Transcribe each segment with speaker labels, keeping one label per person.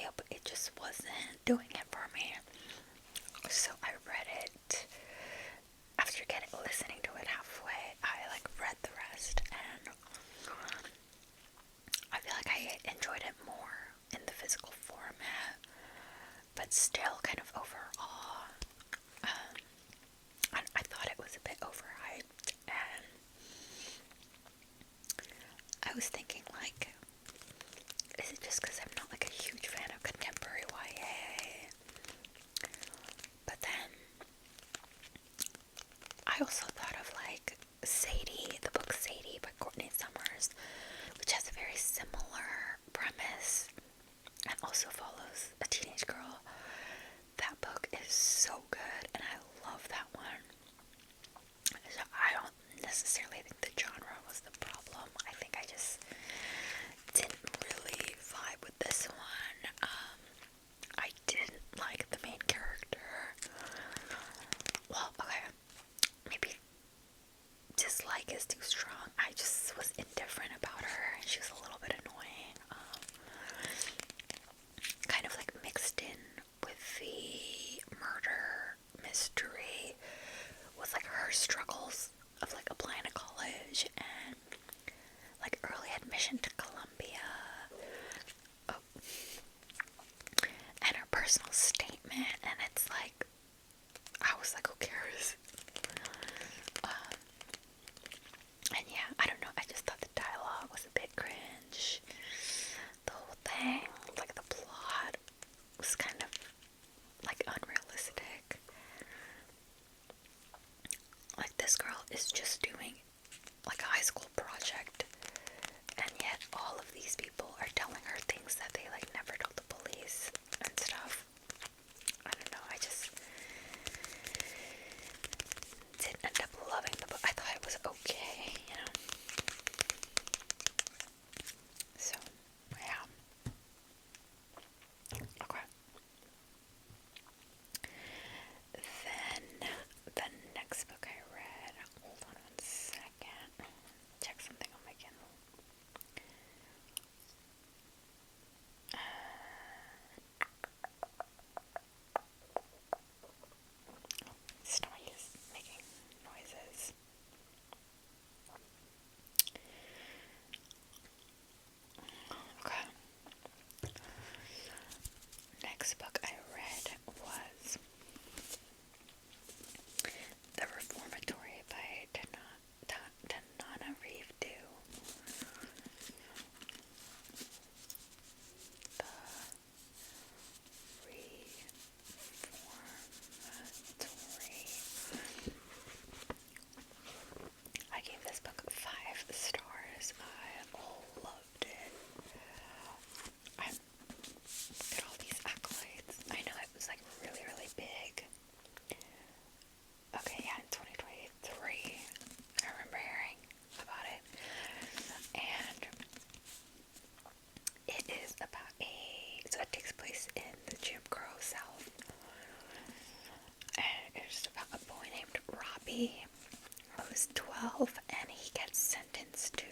Speaker 1: you, but it just wasn't doing it for me. So I read it. After listening to it halfway, I read the rest, and I feel like I enjoyed it more in the physical format, but still kind of overall, I thought it was a bit overhyped, and I was thinking, is it just because I'm not a huge fan of contemporary YA? But then I also thought of Sadie, the book Sadie by Courtney Summers, which has a very similar premise and also follows a teenage girl. That book is so good, and I love that one. So I don't necessarily think the genre was the problem. I think I just didn't really vibe with this one. I didn't like the main character. Well, okay, maybe dislike is too strong. I just was indifferent about her, and she was a little bit annoying. Kind of mixed in with the murder mystery was her struggles of applying to college and early admission to Columbia. Oh. And her personal statement, and it's I was who cares? And yeah, I don't know, I just thought the dialogue was a bit cringe. The whole thing, the plot was kind of unrealistic. This girl is just doing a high school project, and yet all of these people are telling her things that they never told the police and stuff. I don't know, I just didn't end up loving the book. I thought it was okay, So, yeah. Okay. Then, the next book I read, hold on 1 second, check something on my Kindle. Stomach is making noises. Okay. Next book I read was The Reformatory by Tanana Reeve Dew. The Reformatory. I gave this book 5 stars. I loved it. I look at all these accolades. I know it was really, really big. Okay, yeah, in 2023, I remember hearing about it. And it is about so it takes place in the Jim Crow South. And it's about a boy named Robbie who's 12, and he gets sentenced to,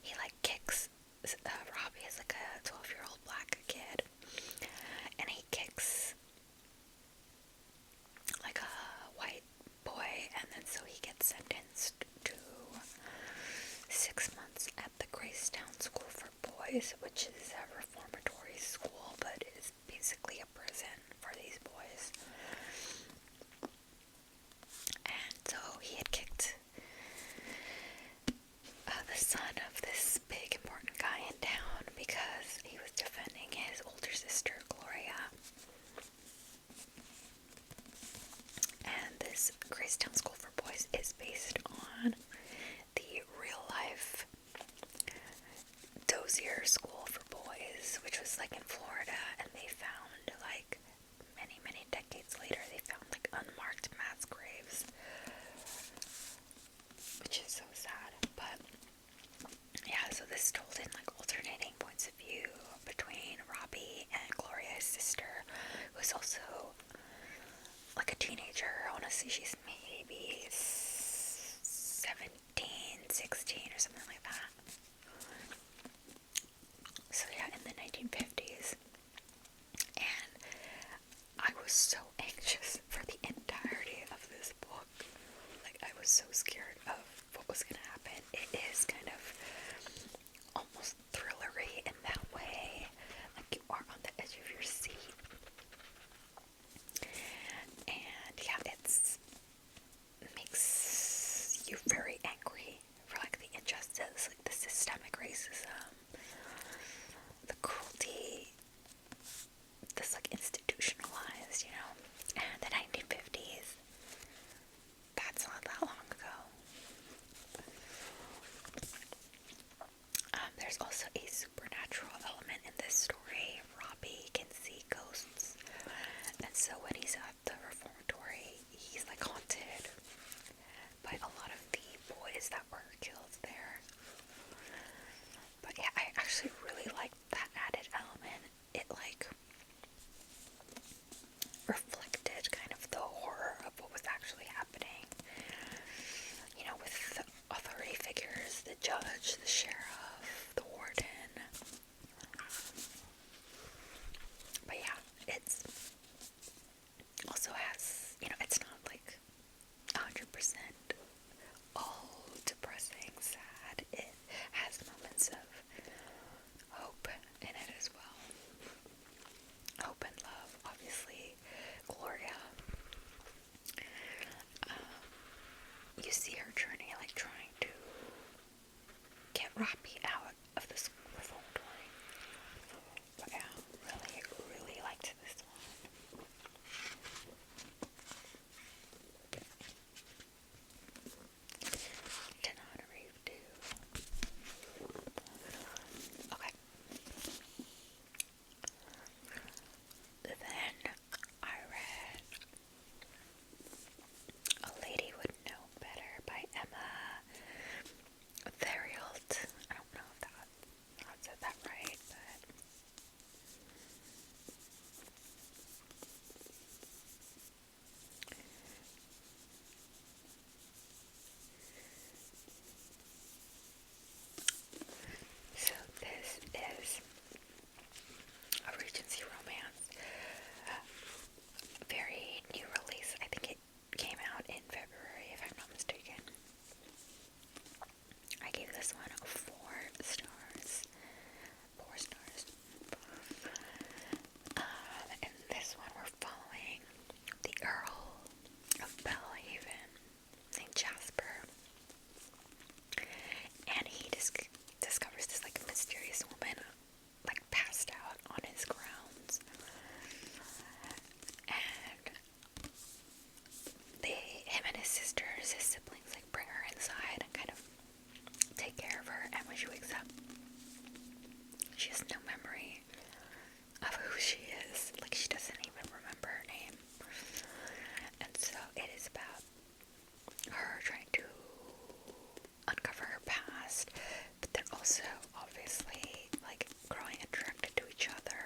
Speaker 1: he kicks, Robbie is a 12-year-old black kid, and he kicks a white boy, and then so he gets sentenced to 6 months at the Gracetown School for Boys, which is a reformatory school, but it is basically a prison for these boys. And so he had kicked the son of this big important guy in town because he was defending his older sister, Gloria. And this Gracetown School for Boys is based on the real-life Dozier School for Boys, which was in Florida, and they found many decades later, they found unmarked mass graves, which is so sad. But yeah, so this is told in alternating points of view between Robbie and Gloria, his sister, who is also a teenager. I want to say she's maybe 17, 16 or something like that. So yeah, in the deceit. And yeah, it makes you very angry for like the injustice, like the systemic racism, the cruelty, this like institutionalized, you know. And the 1950s, that's not that long ago. There's also a supernatural element in this story. Robbie can see ghosts, and so when he's at the reformatory, he's like haunted by a lot of the boys that were killed there. But yeah, I actually really like that added element. It like reflected kind of the horror of what was actually happening. You know, with the authority figures, the judge, the sheriff, the warden. But yeah, it's also has, you know, it's not like 100% all depressing, sad. It has moments of hope in it as well. Hope and love, obviously. Gloria. You see her journey, like trying to get Robbie out of this reformatory. But yeah, really, really liked this one. Did not redo. Okay. Then I read A Lady Would Know Better by Emma Theriault. I don't know if I said that right, but so this is a Regency romance. Very new release. I think it came out in February, if I'm not mistaken. I gave this one 4 stars. 4 stars. In this one, we're following the Earl of Belhaven, named Jasper, and he discovers this like mysterious woman like passed out on his grounds, and him and his sisters, his siblings, like bring her inside and kind of take care of her. And when she wakes up, she has no memory of who she is. Like, she doesn't even remember her name. And so it is about her trying to uncover her past, but then also obviously like growing attracted to each other.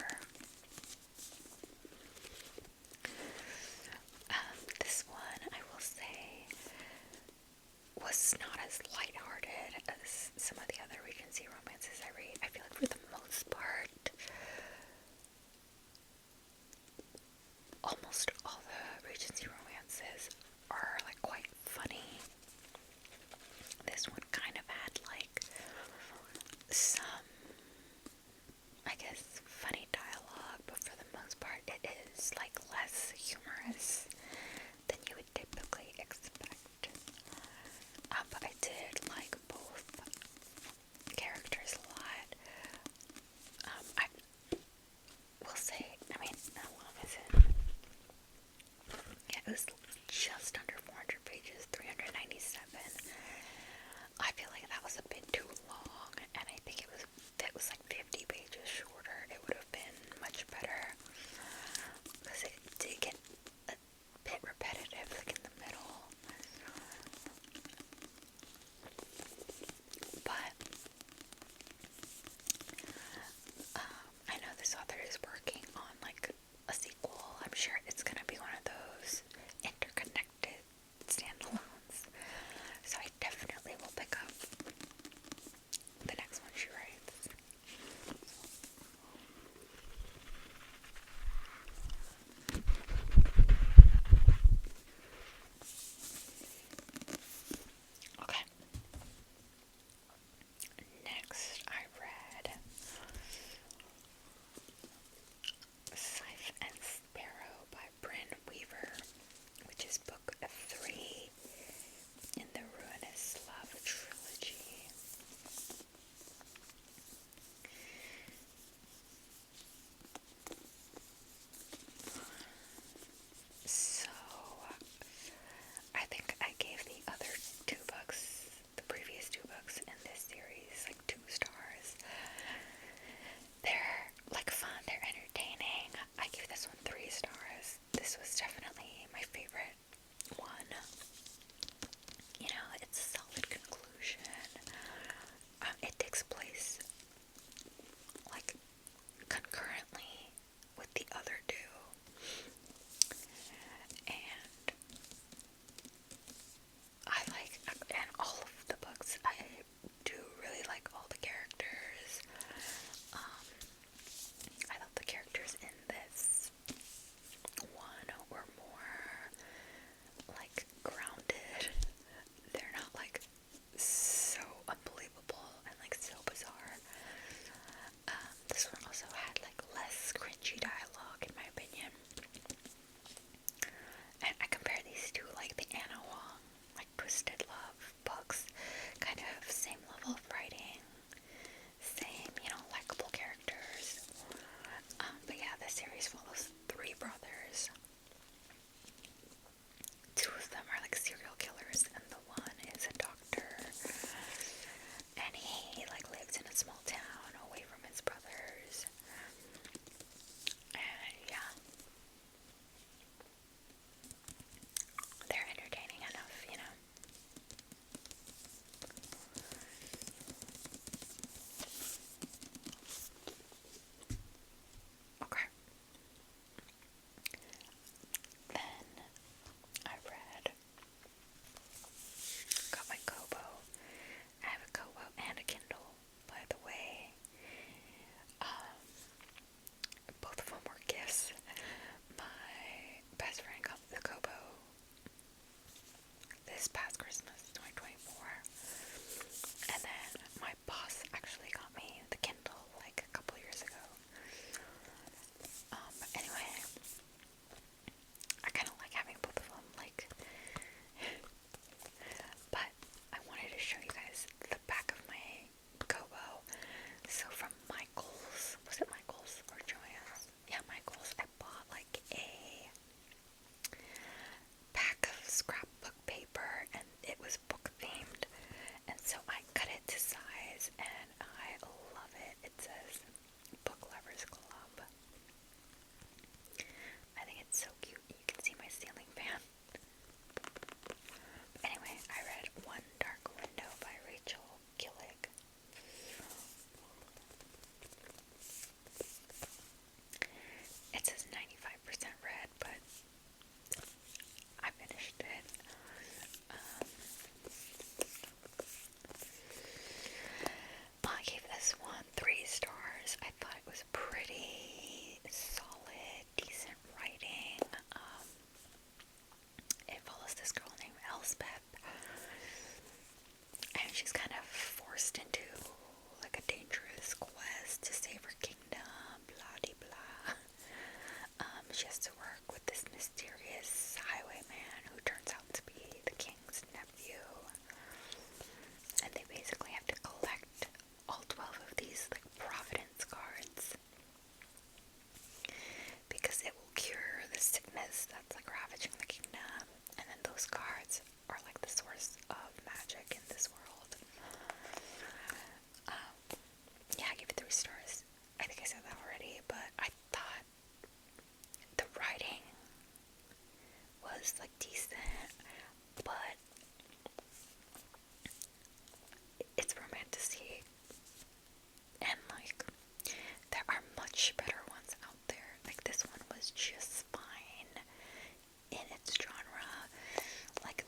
Speaker 1: This one, I will say, was not as lighthearted as some of the other Regency romances I read. I feel like for the most part,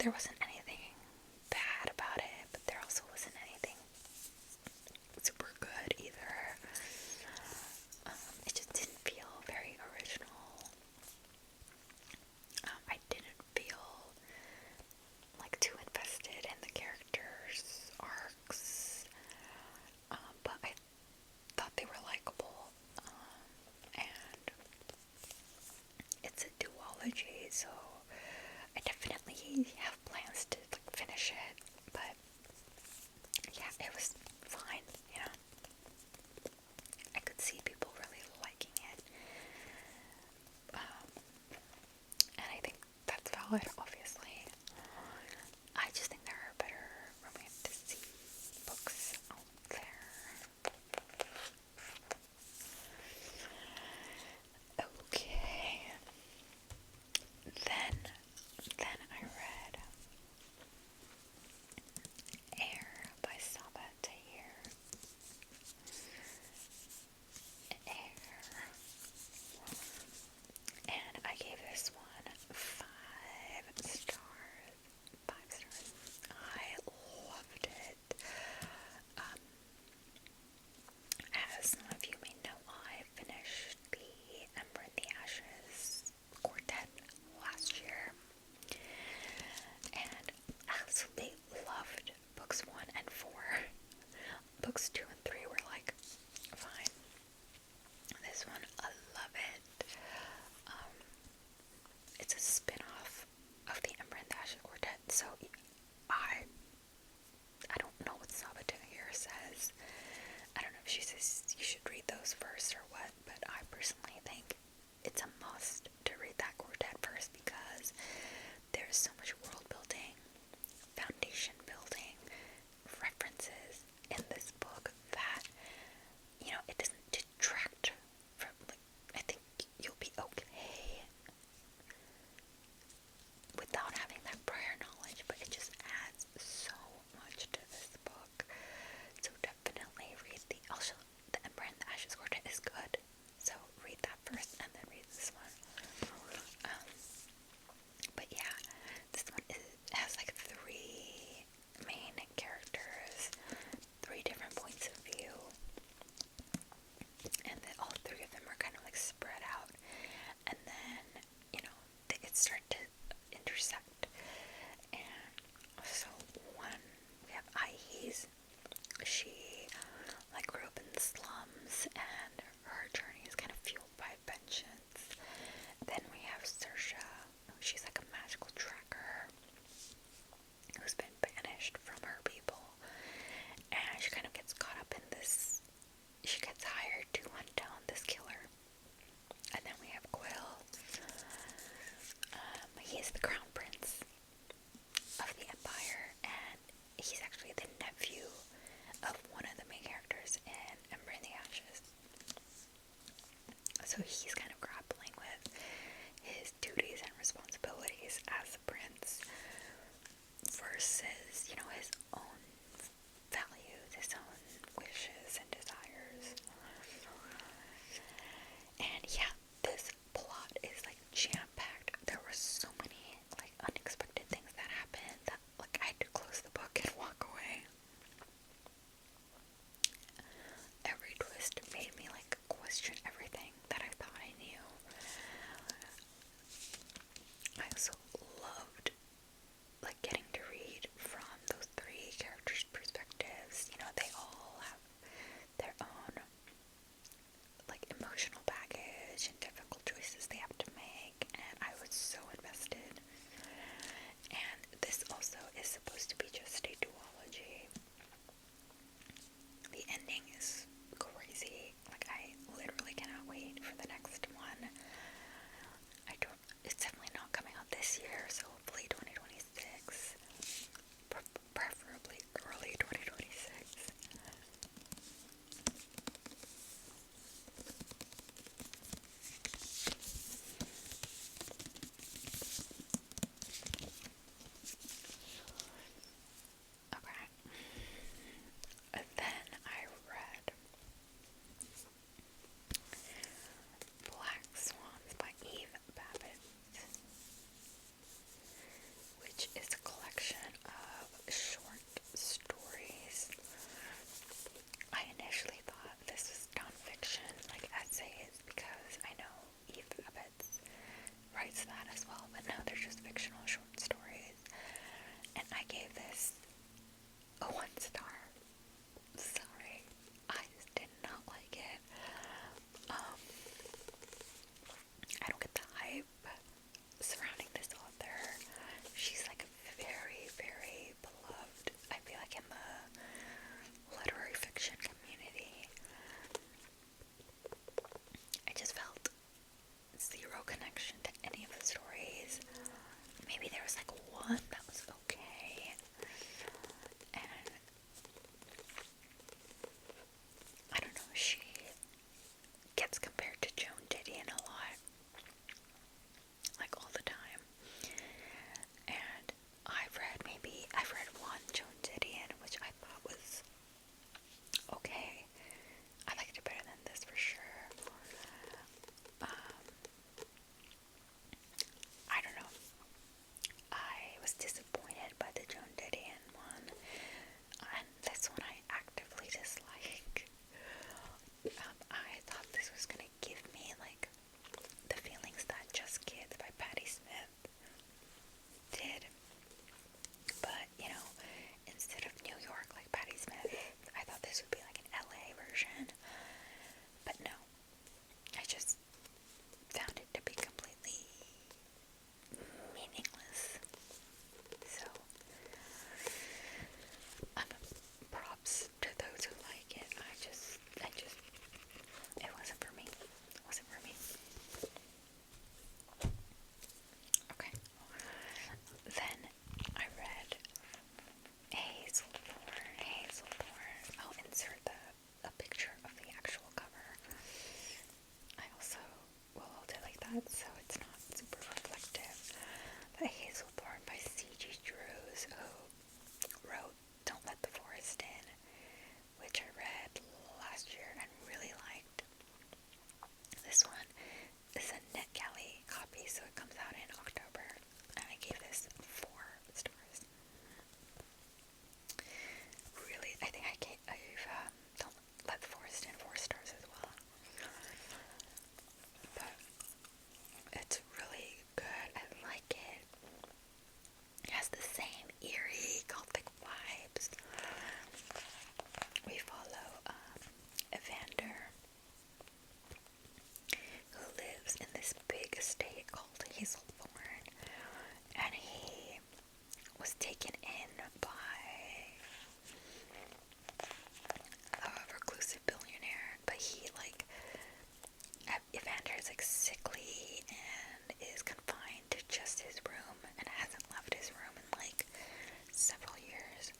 Speaker 1: there wasn't anything bad about it, but there also wasn't anything super good either. It just didn't feel very original. I didn't feel like too invested in the characters' arcs, but I thought they were likable, and it's a duology, so I definitely have plans to like finish it, but yeah, it was fine, you know. I could see people really liking it, and I think that's valid, obviously. I just think there are better romantic books out there. Okay. Then I read Heir by Sabaa Tahir. Heir. And I gave this one 5 stars. 5 stars. I loved it. As some of you may know, I finished the Ember in the Ashes quartet last year, and absolutely loved books 1 and 4. Books 2 and 3 were like, fine. This one, I love it. It's a spin-off of the Ember in the Ashes quartet, so I don't know what Sabaa Tahir says. I don't know if she says you should read those first or what, but I personally think it's a must to read that quartet first because there's so much world building, foundation building, references in this book that, you know, it doesn't detract from, like, I think you'll be okay without having that prior knowledge, but it just adds so much to this book. So definitely read the Ember and the Ashes quartet is good. So read that first and then read this one. But yeah, this one has like 3 main characters, 3 different points of view, and then all 3 of them are kind of like spread out, and then, you know, it starts to intersect. And so one, we have Hazel. She like grew up in the slums, and her journey is kind of fueled by vengeance. Then we have Saoirse. She's like a magical tracker who's been banished from her people, and she kind of gets caught up in this. She gets hired to hunt down this killer. And then we have Quill. He is the crown prince of the empire, and he's actually the nephew of one of the main characters in Ember in the Ashes. So he's kind of grappling with his duties and responsibilities as a prince versus, you know, his own values, his own wishes and desires. And yeah, this plot is like jam-packed. There were so many like unexpected things that happened that like I had to close the book and walk away. Every twist made me like question everything that I thought I knew. I also loved like getting to read from those 3 characters' perspectives. You know, they all have their own like emotional baggage and difficult choices they have to make, and I was so invested. And this also is supposed to be just a duology. The ending is crazy. Like, I literally cannot wait for the next one. It's definitely not coming out this year, so hopefully 2026. Preferably early 2026. Okay. And then I read reaction to any of the stories. Maybe there was like one that was okay. And I don't know, she gets compared to Joan Didion a lot. Like all the time. And I've read one Joan Didion, which I thought was okay. I liked it better than this for sure. I don't know. I was disappointed by the Joan Didion one, and this one I actively dislike. I thought this was gonna give me like the feelings that Just Kids by Patti Smith did, but you know, instead of New York like Patti Smith, I thought this would be like an LA version, but no, I just found it to be completely meaningless. So, props to those who like it. It wasn't for me. It wasn't for me. Okay. Then I read Hazel Thorn. I'll insert a picture of the actual cover. I also will hold it like that so it's not super reflective. But Hazel Thorn by C.G. Drews, who wrote Don't Let the Forest In, which I read last year and really liked. This one is a NetGalley copy, so it comes out in October, and I gave this 4 stars. Really, I think I've Don't Let the Forest In 4 stars as well. But it's really good. I like it. It has the same eerie gothic vibes. We follow Evander, who lives in this big estate called Hazel Thorn, and he was taken in by a reclusive billionaire, but Evander is like sickly and is confined to just his room and hasn't left his room in like several years.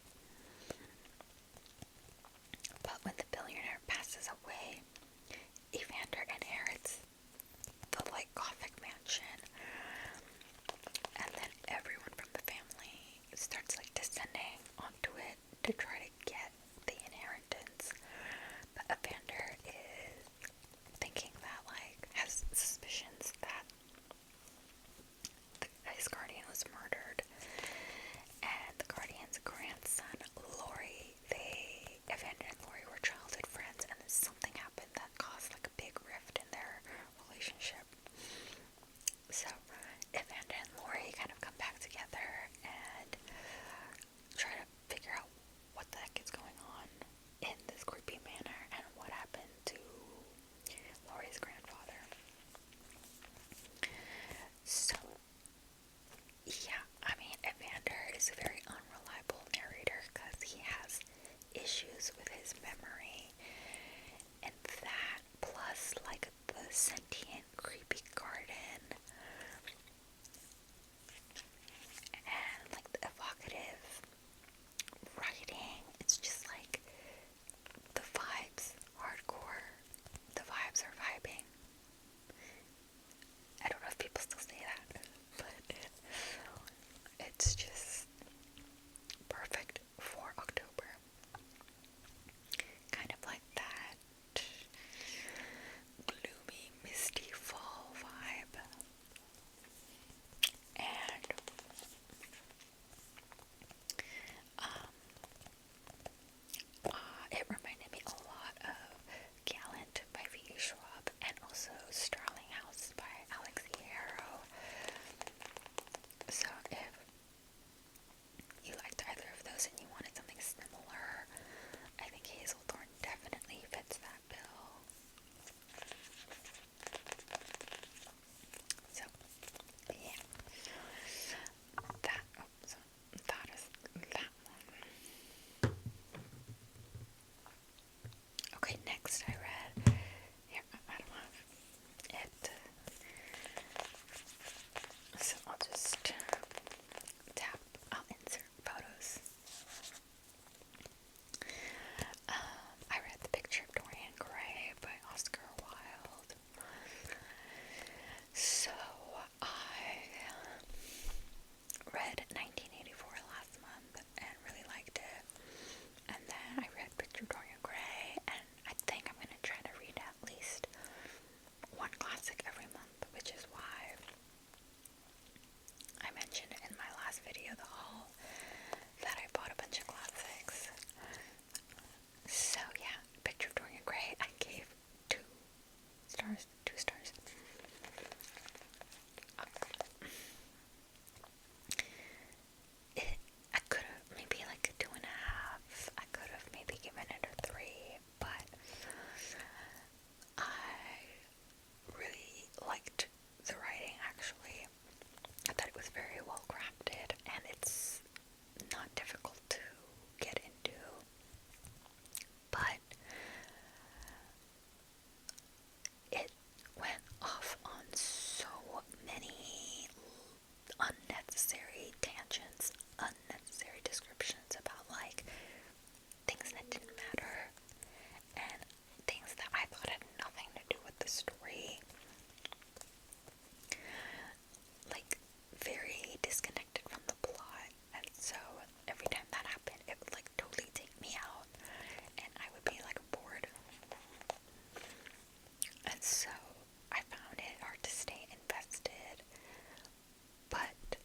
Speaker 1: But when the billionaire passes away, Evander inherits the like gothic mansion, and then everyone from the family starts like descending So I found it hard to stay invested, but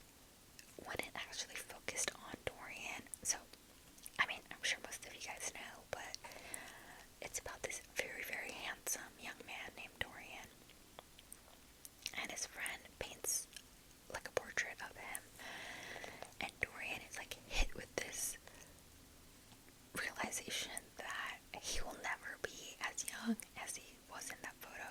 Speaker 1: when it actually focused on Dorian, so, I mean, I'm sure most of you guys know, but it's about this very, very handsome young man named Dorian, and his friend paints like a portrait of him, and Dorian is like hit with this realization that he will never be as young as he was in that photo,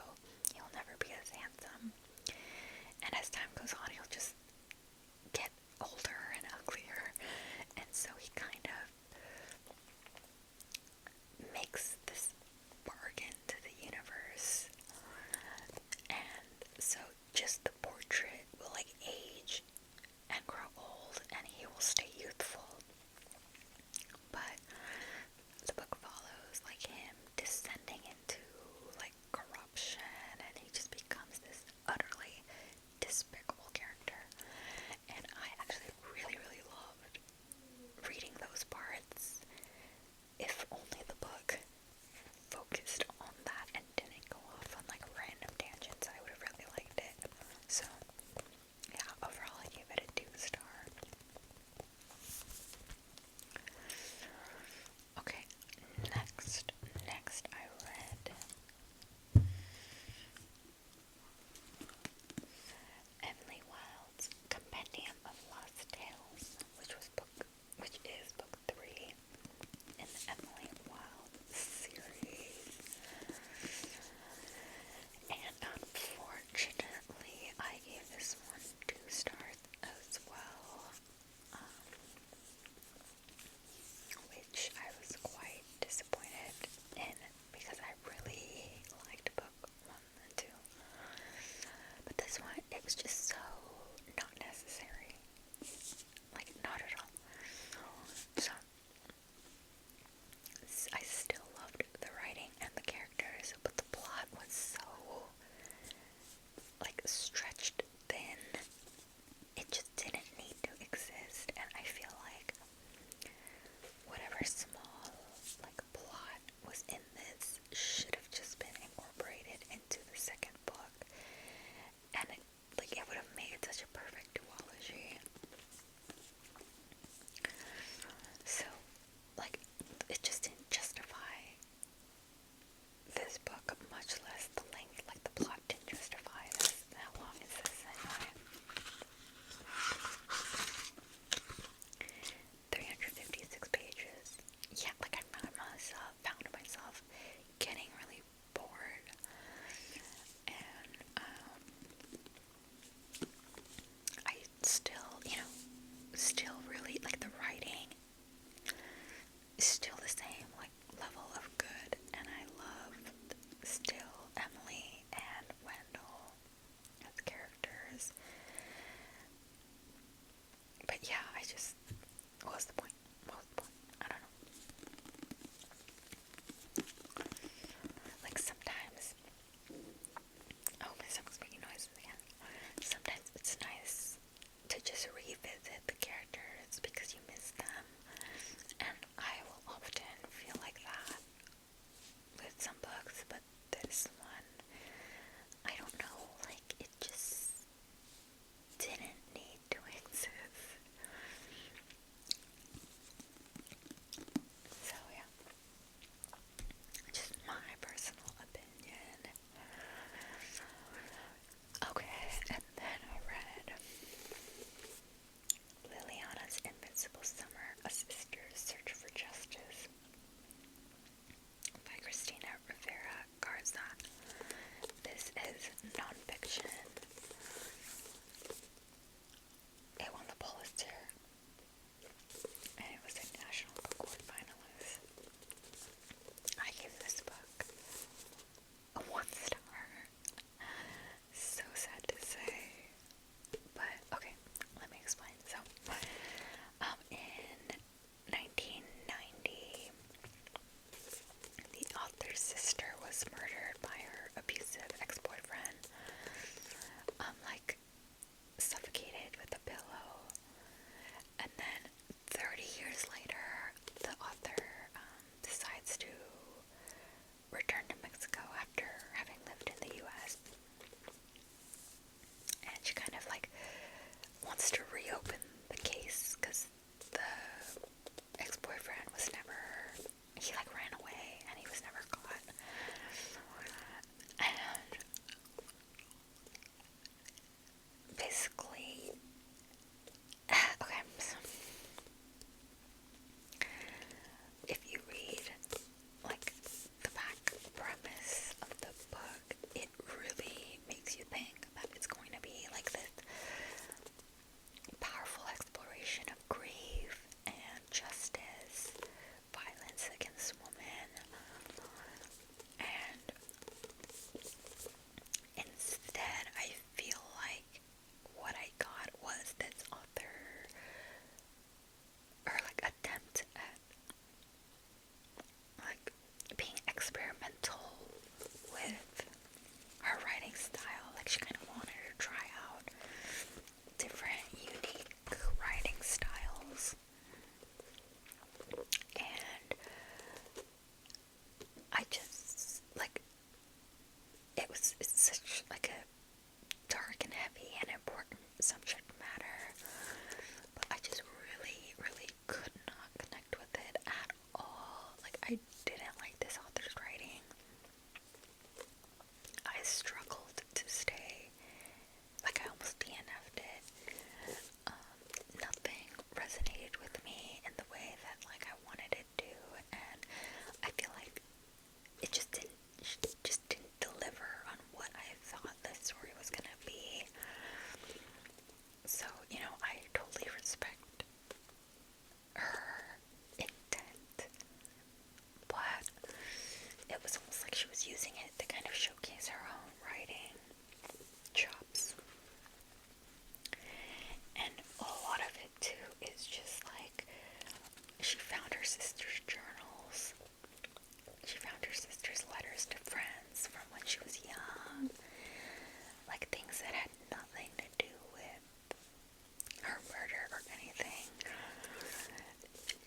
Speaker 1: because it's such like a dark and heavy and important subject matter, but I just really, really could not connect with it at all. Like, I didn't like this author's writing. I struggled to stay, like, I almost DNF'd it. Nothing resonated with me in the way that, like, I wanted it to, and I feel like it just didn't deliver on what I thought the story was gonna be. So, you know, I totally respect her intent, but it was almost like she was using it to kind of showcase her own writing chops. And a lot of it too is just like, she found her sister's journals. She found her sister's letters to friends from when she was young. Like, things that had nothing to do with her murder or anything.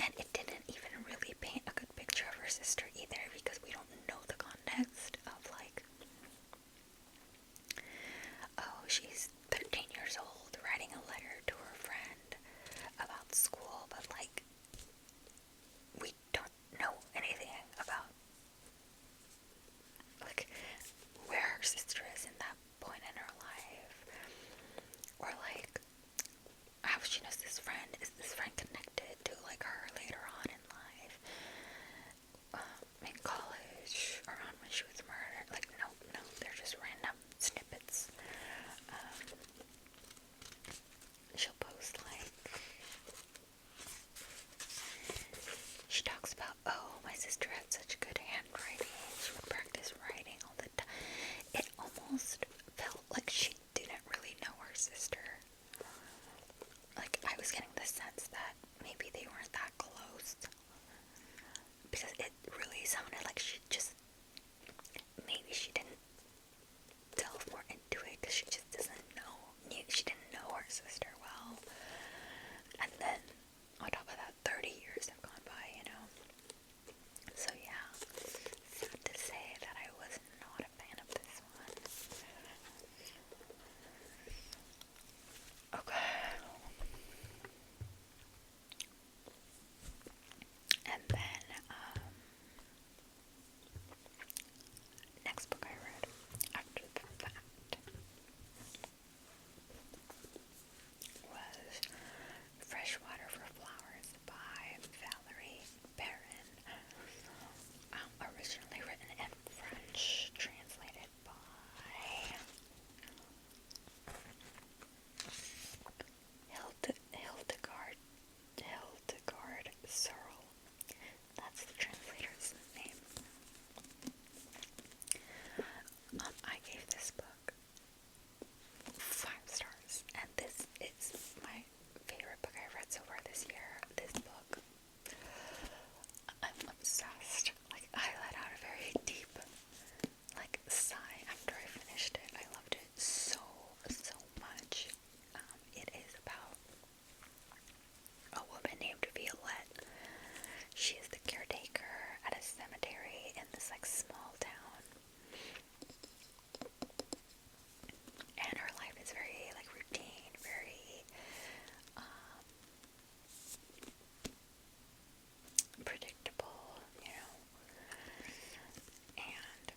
Speaker 1: And it didn't even really paint a good picture of her sister either, because we don't know the context of, like, oh, she's 13 years old writing a letter to her friend about school, but, like, we don't know anything about, like, where her sister is in that point in her life, or, like, how she knows this friend. Is this friend connected to, like, her later on in life, in college, around when she was murdered? Like, no, they're just random snippets. She'll post, like, she talks about, oh, my sister had such good handwriting, she would practice writing all the time. It almost felt like she didn't really know her sister. Like, I was getting the sense that maybe they weren't that close, because it really sounded like she just, maybe she didn't delve more into it because she just she didn't know her sister well. And then on top of that, 30 years have gone by, you know. So yeah, sad to say that I was not a fan of this one. Okay. And then, next book I read after that was Freshwater for Flowers by Valerie Perrin. Originally written in French, translated by Hildegard Searle. That's the translator's name. I gave this book 5 stars, and this is my favorite book I've read so far this year. This book, I'm obsessed. Like, I let out a very deep, like, sigh after I finished it. I loved it so much. It is about a woman named Violette. She is the caretaker at a cemetery in this, like, small town. And her life is very, like, routine, very, predictable, you know. And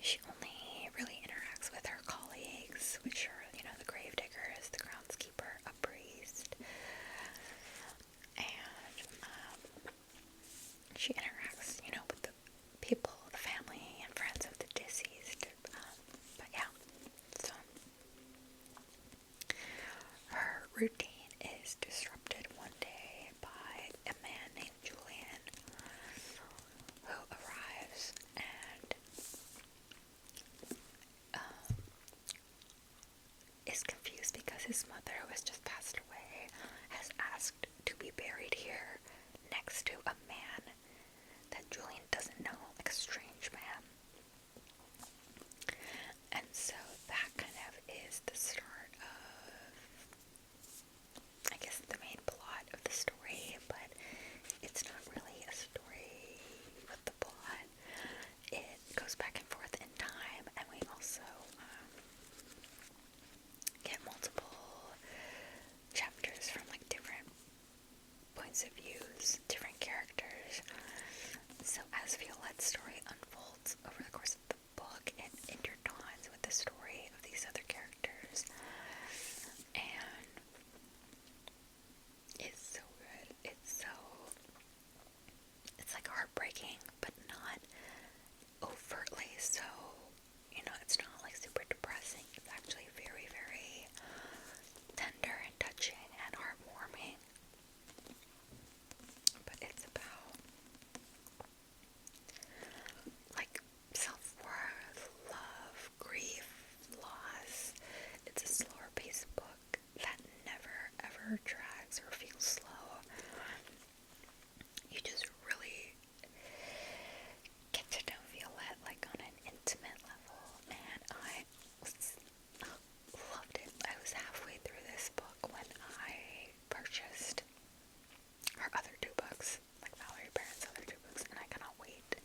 Speaker 1: she only really interacts with her colleagues, which are, you know, the gravediggers, the groundskeeper, a priest. And, she interacts, you know, with the people, the family, and friends of the deceased. But yeah, so her routine is disrupted one day by a man named Julian, who arrives and is confused because his mother, who has just passed away, has asked to be buried here next to a man that Julian doesn't know, like a strange man. And so that kind of is the start of, I guess, the main plot of the story, but it's not really a story with the plot. It goes back and times. And it's so good. It's like heartbreaking, but not overtly so. It's not like super depressing. It's actually very, very tender and touching and heartwarming. But it's about like self-worth, love, grief, loss. It's a slower paced book that never ever drags or feels slow. You just really get to know Violette like on an intimate level, and I loved it. I was halfway through this book when I purchased her other two books, like Valerie Perrin's other two books, and I cannot wait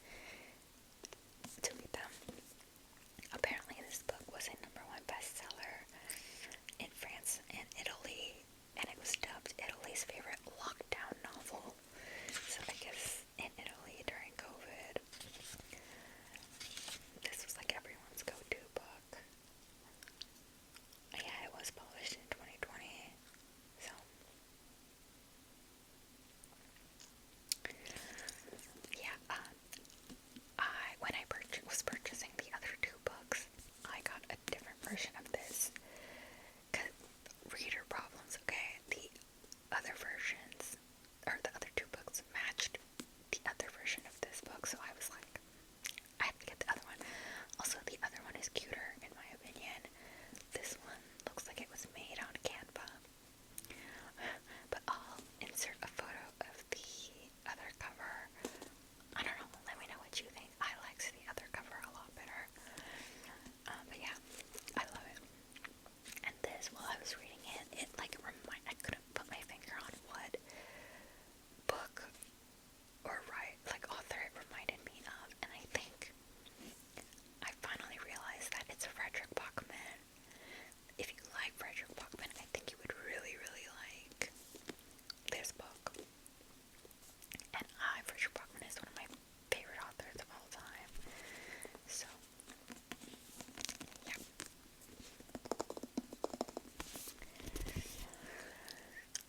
Speaker 1: to read them. Apparently this book was a #1 bestseller in France and Italy, and it was dubbed Italy's favorite lockdown novel. So I guess in Italy during COVID, this was like everyone's go-to book. Yeah, it was published in 2020, so yeah, when I was purchasing the other two books, I got a different version of this, because reader problems, okay, the other versions, or the other two books matched the other version of this book, so I was like, I have to get the other one. Also, the other one is cuter, in my opinion. This one looks like it was made on Canva. But I'll insert a photo of the other cover. I don't know, let me know what you think. I liked the other cover a lot better. But yeah, I love it. And this, while I was reading it, I couldn't put my finger on what book or author it reminded me of, and I think I finally realized that it's Frederick Bachman. If you like Frederick Bachman, I think you would really, really like this book. And Frederick Bachman is one of my favorite authors of all time. So, yeah.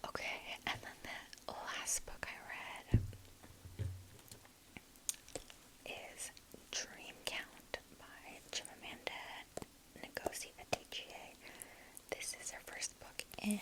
Speaker 1: Okay, and then the last book I read is Dream Count by Chimamanda Ngozi Adichie. This is her first book in